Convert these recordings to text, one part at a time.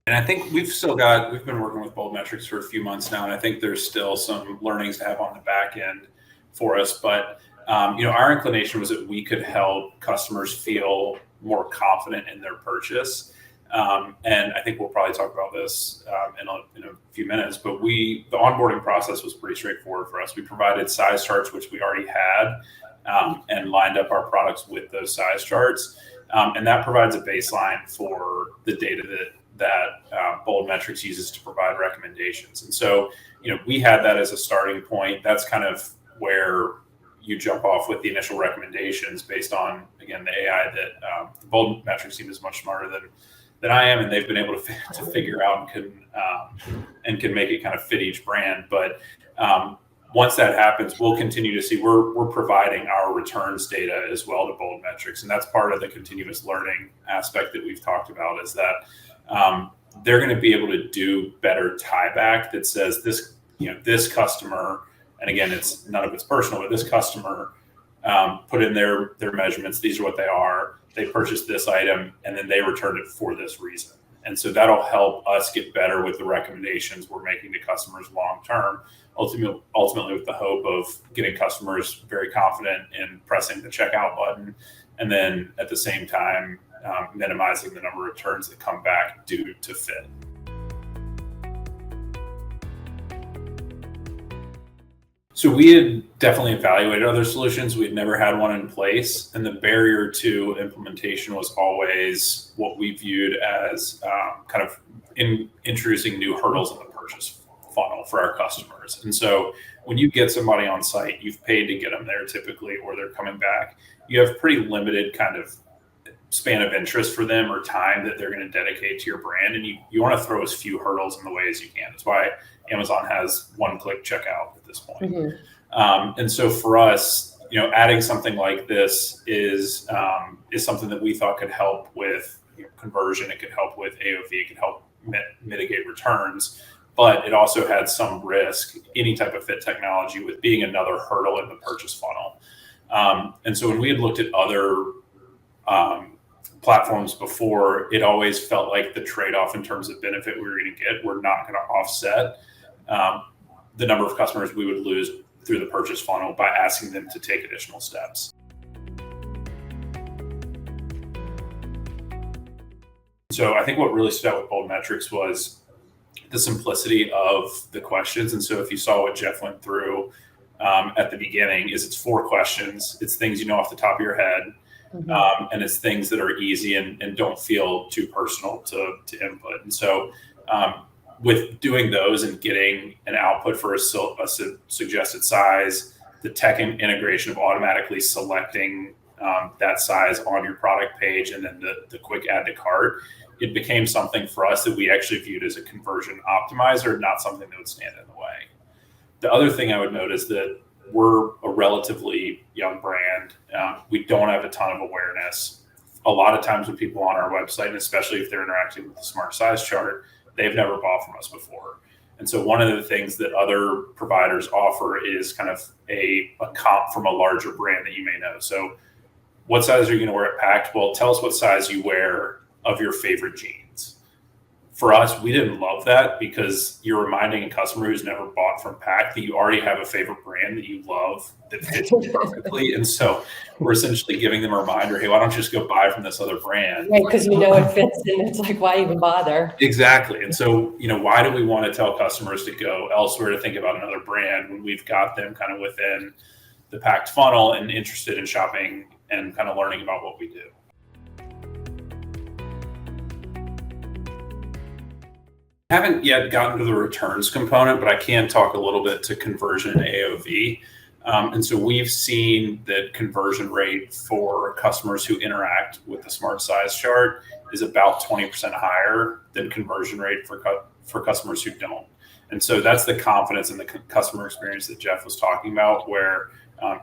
And I think we've been working with Bold Metrics for a few months now, and I think there's still some learnings to have on the back end for us. But, our inclination was that we could help customers feel more confident in their purchase. And I think we'll probably talk about this in a few minutes, but the onboarding process was pretty straightforward for us. We provided size charts, which we already had, and lined up our products with those size charts. And that provides a baseline for the data that Bold Metrics uses to provide recommendations. And so, we had that as a starting point. That's kind of where you jump off with the initial recommendations based on, again, the AI that the Bold Metrics team is much smarter than I am, and they've been able to figure out and can make it kind of fit each brand. But once that happens, we'll continue to see we're providing our returns data as well to Bold Metrics, and that's part of the continuous learning aspect that we've talked about. Is that they're going to be able to do better tie back that says this customer, and again, none of it's personal, but this customer put in their measurements. These are what they are. They purchased this item and then they returned it for this reason. And so that'll help us get better with the recommendations we're making to customers long term, ultimately with the hope of getting customers very confident in pressing the checkout button, and then at the same time minimizing the number of returns that come back due to fit. So we had definitely evaluated other solutions. We had never had one in place. And the barrier to implementation was always what we viewed as kind of introducing new hurdles in the purchase funnel for our customers. And so when you get somebody on site, you've paid to get them there typically, or they're coming back, you have pretty limited kind of span of interest for them or time that they're going to dedicate to your brand. And you want to throw as few hurdles in the way as you can. That's why Amazon has one-click checkout at this point. Mm-hmm. And so for us, adding something like this is something that we thought could help with conversion. It could help with AOV. It could help mitigate returns. But it also had some risk, any type of fit technology, with being another hurdle in the purchase funnel. And so when we had looked at other platforms before, it always felt like the trade-off in terms of benefit we were going to get were not going to offset the number of customers we would lose through the purchase funnel by asking them to take additional steps. So I think what really stood out with Bold Metrics was the simplicity of the questions. And so if you saw what Jeff went through at the beginning, it's 4 questions. It's things off the top of your head. Mm-hmm. And it's things that are easy and don't feel too personal to input. And so with doing those and getting an output for a suggested size, the tech integration of automatically selecting that size on your product page, and then the quick add to cart, it became something for us that we actually viewed as a conversion optimizer, not something that would stand in the way. The other thing I would note is that we're a relatively young brand. We don't have a ton of awareness. A lot of times with people on our website, and especially if they're interacting with the smart size chart, they've never bought from us before. And so one of the things that other providers offer is kind of a comp from a larger brand that you may know. So what size are you going to wear at Pact? Well, tell us what size you wear of your favorite jeans. For us, we didn't love that because you're reminding a customer who's never bought from Pact that you already have a favorite brand that you love that fits you perfectly. And so we're essentially giving them a reminder, hey, why don't you just go buy from this other brand? Right, because it fits and it's like, why even bother? Exactly. And so, why do we want to tell customers to go elsewhere to think about another brand when we've got them kind of within the Pact funnel and interested in shopping and kind of learning about what we do? I haven't yet gotten to the returns component, but I can talk a little bit to conversion and AOV. And so we've seen that conversion rate for customers who interact with the smart size chart is about 20% higher than conversion rate for customers who don't. And so that's the confidence in the customer experience that Jeff was talking about, where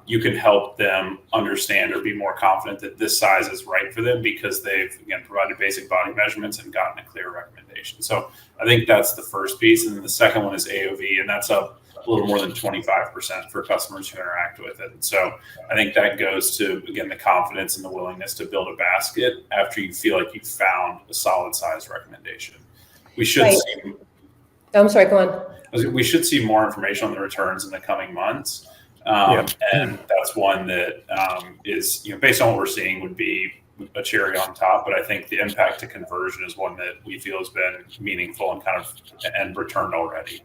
you can help them understand or be more confident that this size is right for them because they've, again, provided basic body measurements and gotten a clear recommendation. So I think that's the first piece. And then the second one is AOV, and that's up a little more than 25% for customers who interact with it. And so I think that goes to, again, the confidence and the willingness to build a basket after you feel like you've found a solid size recommendation. we should Right. see. I'm sorry, go on. We should see more information on the returns in the coming months, Yeah. and that's one that is, based on what we're seeing, would be a cherry on top. But I think the impact to conversion is one that we feel has been meaningful and returned already.